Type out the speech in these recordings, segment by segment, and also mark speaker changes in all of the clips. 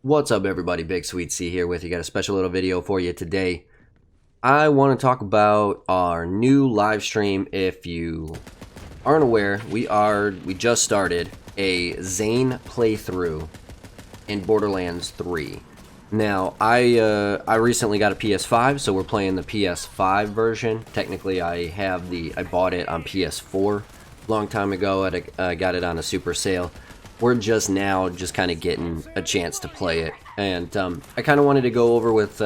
Speaker 1: What's up everybody, BigSweetC here with you. Got a special little video for you today. I want to talk about our new live stream. If you aren't aware, we just started a Zane playthrough in Borderlands 3. Now, I recently got a PS5, so we're playing the PS5 version. Technically, I bought it on PS4 a long time ago. I got it on a super sale. We're just kind of getting a chance to play it, and I kind of wanted to go over with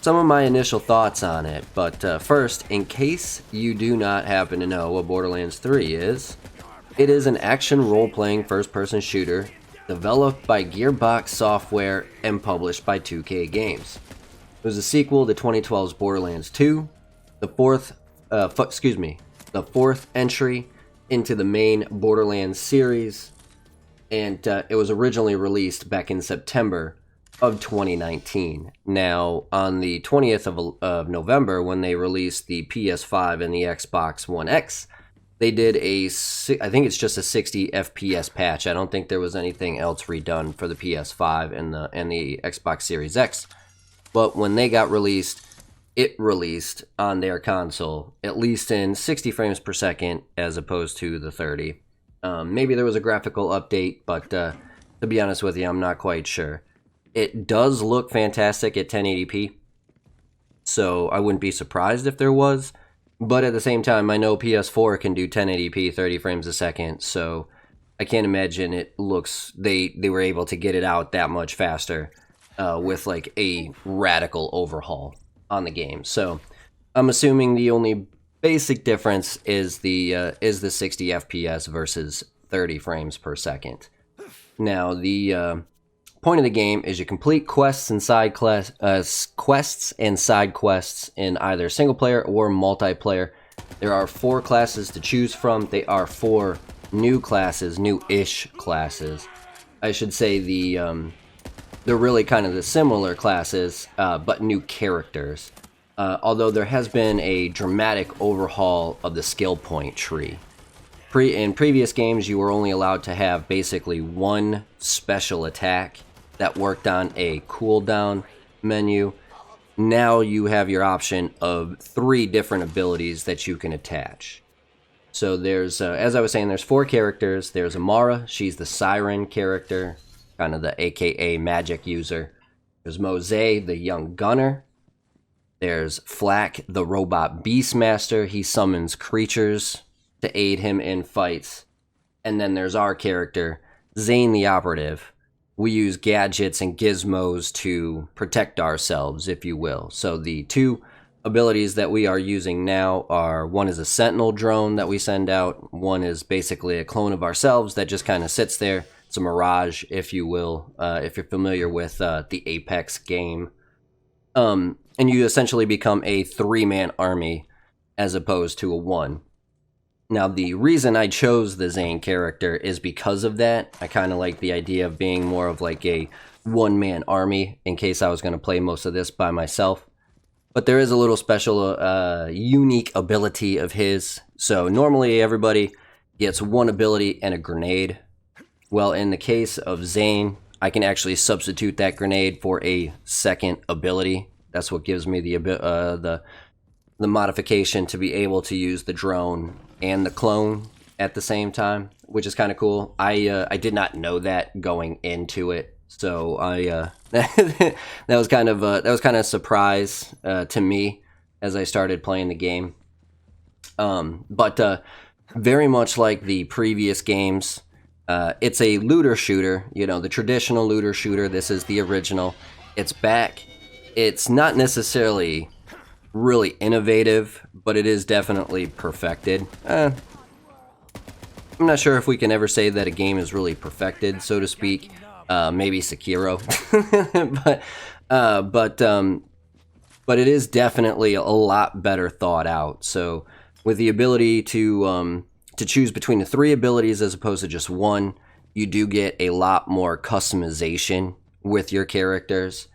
Speaker 1: some of my initial thoughts on it. But first, in case you do not happen to know what Borderlands 3 is, it is an action role-playing first-person shooter developed by Gearbox Software and published by 2K Games. It was a sequel to 2012's Borderlands 2, the fourth entry into the main Borderlands series. And it was originally released back in September of 2019. Now, on the 20th of November, when they released the PS5 and the Xbox One X, they did I think it's just a 60 FPS patch. I don't think there was anything else redone for the PS5 and the Xbox Series X. But when they got released, it released on their console, at least in 60 frames per second, as opposed to the 30. Maybe there was a graphical update, but to be honest with you, I'm not quite sure. It does look fantastic at 1080p, so I wouldn't be surprised if there was. But at the same time, I know PS4 can do 1080p, 30 frames a second, so I can't imagine it looks... They were able to get it out that much faster with like a radical overhaul on the game. So I'm assuming the only basic difference is the 60 FPS versus 30 frames per second. Now, the point of the game is you complete quests and side quests in either single player or multiplayer. There are 4 classes to choose from. They are 4 new classes, new-ish classes. I should say they're really kind of the similar classes, but new characters. Although there has been a dramatic overhaul of the skill point tree. In previous games, you were only allowed to have basically one special attack that worked on a cooldown menu. Now you have your option of 3 different abilities that you can attach. So there's, as I was saying, there's 4 characters. There's Amara, she's the Siren character, kind of the AKA magic user. There's Mose, the young gunner. There's Flak, the robot beastmaster. He summons creatures to aid him in fights. And then there's our character, Zane the operative. We use gadgets and gizmos to protect ourselves, if you will. So the 2 abilities that we are using now are, one is a sentinel drone that we send out. One is basically a clone of ourselves that just kind of sits there. It's a mirage, if you will, if you're familiar with the Apex game. And you essentially become a 3-man army as opposed to a 1. Now, the reason I chose the Zane character is because of that. I kind of like the idea of being more of like a 1-man army in case I was going to play most of this by myself. But there is a little special, unique ability of his. So normally everybody gets 1 ability and a grenade. Well, in the case of Zane, I can actually substitute that grenade for a 2nd ability. That's what gives me the modification to be able to use the drone and the clone at the same time, which is kind of cool. I did not know that going into it, so that was kind of a surprise to me as I started playing the game. But very much like the previous games, it's a looter shooter. You know, the traditional looter shooter. This is the original. It's back. It's not necessarily really innovative, but it is definitely perfected. I'm not sure if we can ever say that a game is really perfected, so to speak. Maybe Sekiro, but it is definitely a lot better thought out. So with the ability to choose between the 3 abilities as opposed to just 1, you do get a lot more customization with your characters.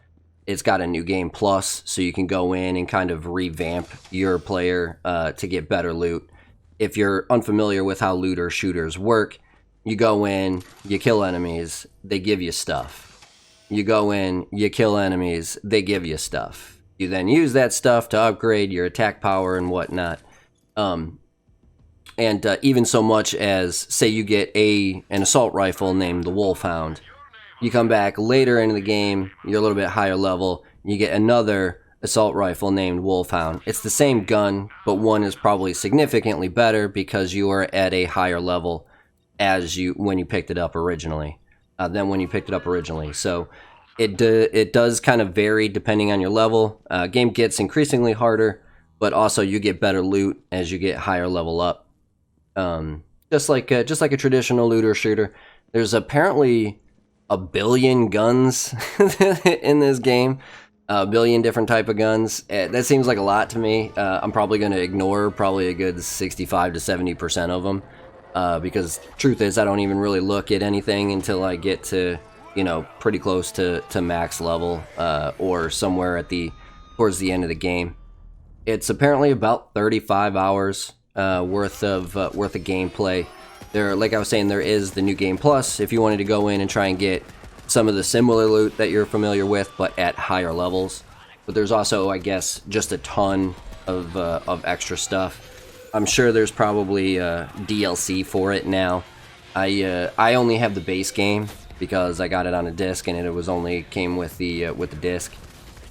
Speaker 1: It's got a new game plus, so you can go in and kind of revamp your player to get better loot. If you're unfamiliar with how looter shooters work, you go in, you kill enemies, they give you stuff. you go in, you kill enemies, they give you stuff. You then use that stuff to upgrade your attack power and whatnot. And even so much as, say you get an assault rifle named the Wolfhound. You come back later into the game, you're a little bit higher level, you get another assault rifle named Wolfhound. It's the same gun, but one is probably significantly better because you are at a higher level when you picked it up originally, than when you picked it up originally. So it does kind of vary depending on your level. Game gets increasingly harder, but also you get better loot as you get higher level up. Just like a traditional looter shooter. There's apparently a billion guns in this game, a billion different type of guns. That seems like a lot to me. I'm probably going to ignore probably a good 65 to 70% of them, because truth is I don't even really look at anything until I get to, pretty close to max level, or somewhere towards the end of the game. It's apparently about 35 hours worth of gameplay. There, like I was saying, there is the New Game Plus if you wanted to go in and try and get some of the similar loot that you're familiar with, but at higher levels. But there's also, I guess, just a ton of extra stuff. I'm sure there's probably DLC for it now. I only have the base game because I got it on a disc and it was only came with the disc.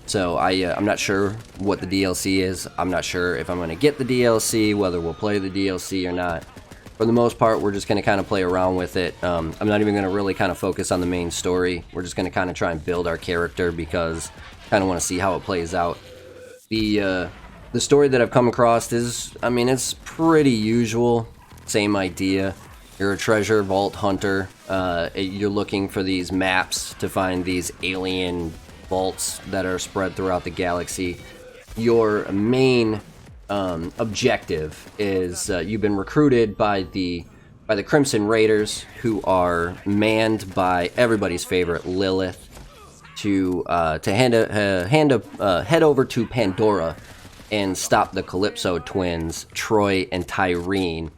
Speaker 1: So I'm not sure what the DLC is. I'm not sure if I'm going to get the DLC, whether we'll play the DLC or not. For the most part, we're just going to kind of play around with it. I'm not even going to really kind of focus on the main story. We're just going to kind of try and build our character because I kind of want to see how it plays out. The story that I've come across is, it's pretty usual. Same idea. You're a treasure vault hunter. You're looking for these maps to find these alien vaults that are spread throughout the galaxy. Your main objective is you've been recruited by the Crimson Raiders, who are manned by everybody's favorite Lilith, to head over to Pandora and stop the Calypso twins, Troy and Tyreen,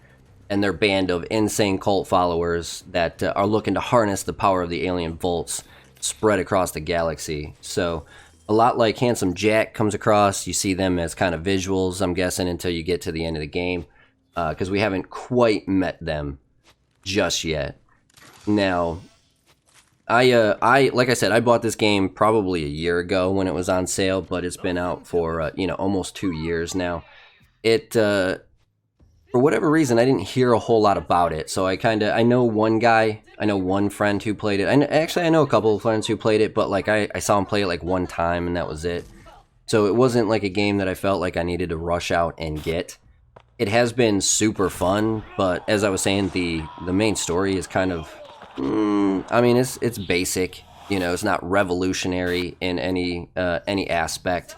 Speaker 1: and their band of insane cult followers that are looking to harness the power of the alien vaults spread across the galaxy. So a lot like Handsome Jack comes across. You see them as kind of visuals, I'm guessing, until you get to the end of the game, because we haven't quite met them just yet. Now, I like I said, I bought this game probably a year ago when it was on sale, but it's been out for almost 2 years now. For whatever reason, I didn't hear a whole lot about it. So I know one friend who played it. I know a couple of friends who played it, but like I saw him play it like one time and that was it. So it wasn't like a game that I felt like I needed to rush out and get. It has been super fun, but as I was saying, the main story is kind of, it's basic. It's not revolutionary in any aspect.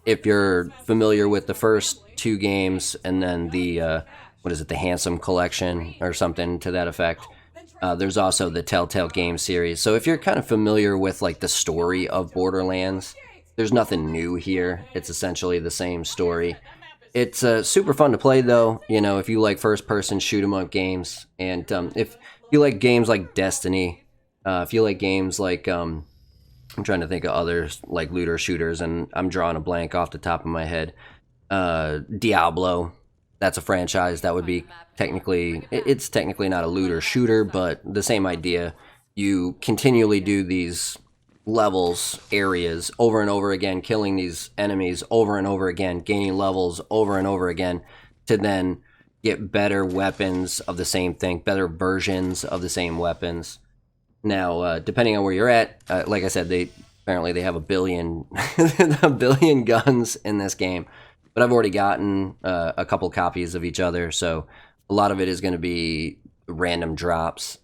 Speaker 1: If you're familiar with the first 2 games and then the Handsome Collection or something to that effect, there's also the Telltale game series. So if you're kind of familiar with like the story of Borderlands, there's nothing new here. It's essentially the same story. It's super fun to play though, if you like first person shoot 'em up games, and if you like games like Destiny, if you like games like I'm trying to think of others like looter shooters, and I'm drawing a blank off the top of my head. Diablo, that's a franchise that would be it's technically not a looter shooter, but the same idea. You continually do these levels, areas, over and over again, killing these enemies over and over again, gaining levels over and over again, to then get better weapons of the same thing, better versions of the same weapons. Now, depending on where you're at, like I said, apparently they have a billion guns in this game. But I've already gotten a couple copies of each other, so a lot of it is going to be random drops,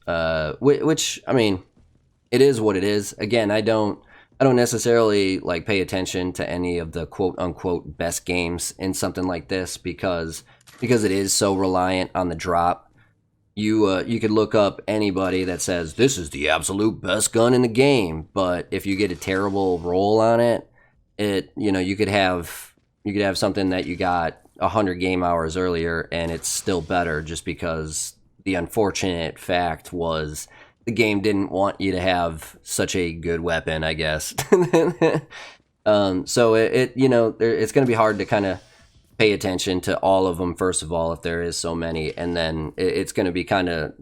Speaker 1: which it is what it is. Again, I don't necessarily like pay attention to any of the quote unquote best games in something like this because it is so reliant on the drop. You could look up anybody that says this is the absolute best gun in the game, but if you get a terrible roll on it, you could have something that you got 100 game hours earlier and it's still better just because the unfortunate fact was the game didn't want you to have such a good weapon, I guess. So it's going to be hard to kind of pay attention to all of them, first of all, if there is so many, and then it's going to be kind of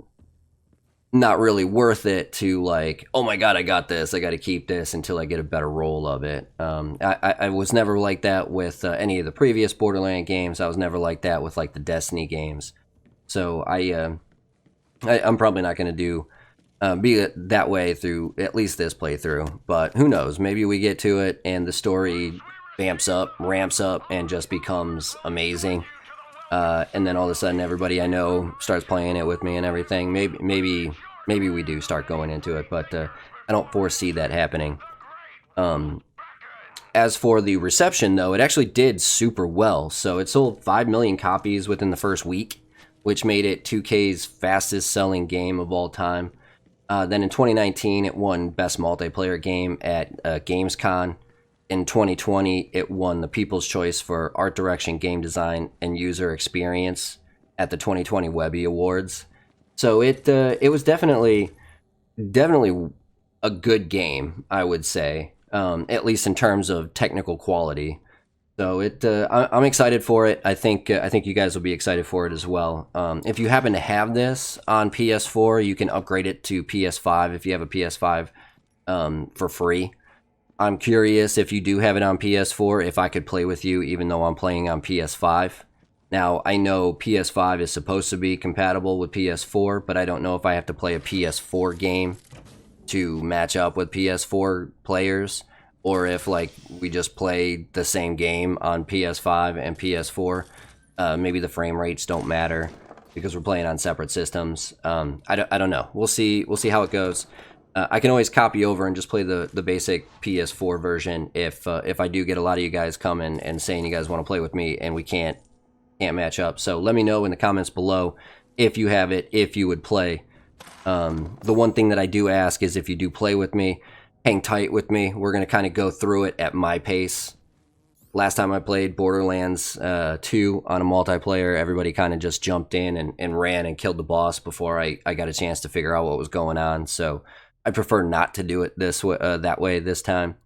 Speaker 1: not really worth it to like, oh my god, I got this, I got to keep this until I get a better roll of it. I was never like that with any of the previous Borderlands games. I was never like that with like the Destiny games. So I'm probably not going to do be that way through at least this playthrough, but who knows, maybe we get to it and the story ramps up and just becomes amazing, and then all of a sudden everybody I know starts playing it with me and everything. Maybe we do start going into it, but I don't foresee that happening. As for the reception, though, it actually did super well. So it sold 5 million copies within the first week, which made it 2K's fastest selling game of all time. Then in 2019, it won Best Multiplayer Game at Gamescom. In 2020, it won the People's Choice for Art Direction, Game Design, and User Experience at the 2020 Webby Awards. So it was definitely a good game, I would say, at least in terms of technical quality. So I'm excited for it. I think you guys will be excited for it as well. If you happen to have this on PS4, you can upgrade it to PS5 if you have a PS5 for free. I'm curious if you do have it on PS4, if I could play with you even though I'm playing on PS5. Now, I know PS5 is supposed to be compatible with PS4, but I don't know if I have to play a PS4 game to match up with PS4 players, or if like we just play the same game on PS5 and PS4. Maybe the frame rates don't matter because we're playing on separate systems. I don't know. We'll see how it goes. I can always copy over and just play the basic PS4 version if I do get a lot of you guys coming and saying you guys want to play with me and we can't match up. So let me know in the comments below if you have it, if you would play. The one thing that I do ask is if you do play with me, hang tight with me. We're going to kind of go through it at my pace. Last time I played Borderlands 2 on a multiplayer, everybody kind of just jumped in and ran and killed the boss before I got a chance to figure out what was going on. So I prefer not to do it that way this time.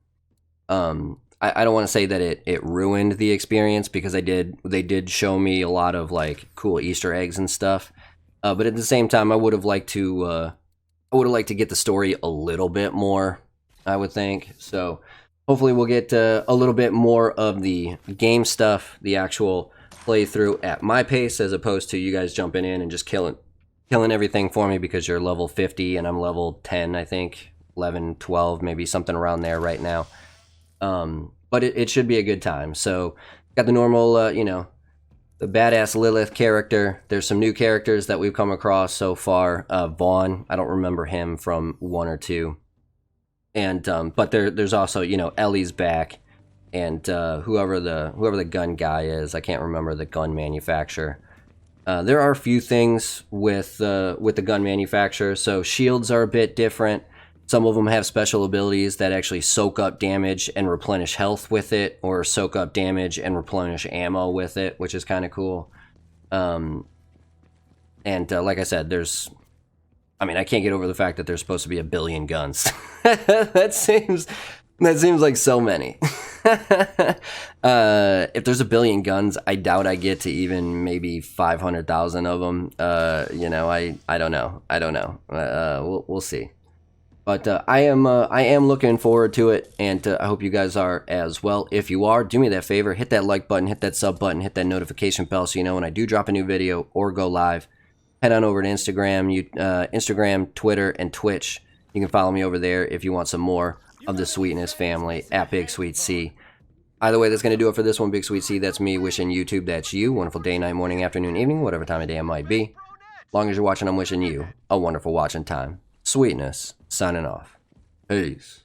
Speaker 1: I don't want to say that it ruined the experience because they did show me a lot of like cool Easter eggs and stuff. But at the same time, I would have liked to get the story a little bit more, I would think. So hopefully we'll get a little bit more of the game stuff, the actual playthrough at my pace, as opposed to you guys jumping in and just killing everything for me because you're level 50 and I'm level 10, I think, 11, 12, maybe something around there right now. But it should be a good time. So got the normal, the badass Lilith character. There's some new characters that we've come across so far. Vaughn, I don't remember him from 1 or 2. And but there's also, Ellie's back, and whoever the gun guy is, I can't remember the gun manufacturer. There are a few things with the gun manufacturer. So shields are a bit different. Some of them have special abilities that actually soak up damage and replenish health with it, or soak up damage and replenish ammo with it, which is kind of cool. And like I said, I can't get over the fact that there's supposed to be 1 billion guns. That seems like so many. If there's 1 billion guns, I doubt I get to even maybe 500,000 of them. I don't know. We'll see. But I am looking forward to it, and I hope you guys are as well. If you are, do me that favor, hit that like button, hit that sub button, hit that notification bell so you know when I do drop a new video or go live. Head on over to Instagram, Twitter, and Twitch. You can follow me over there if you want some more of the Sweetness family at BigSweetC. Either way, that's going to do it for this one, BigSweetC. That's me wishing YouTube that's you. Wonderful day, night, morning, afternoon, evening, whatever time of day it might be. Long as you're watching, I'm wishing you a wonderful watching time. Sweetness, signing off. Peace.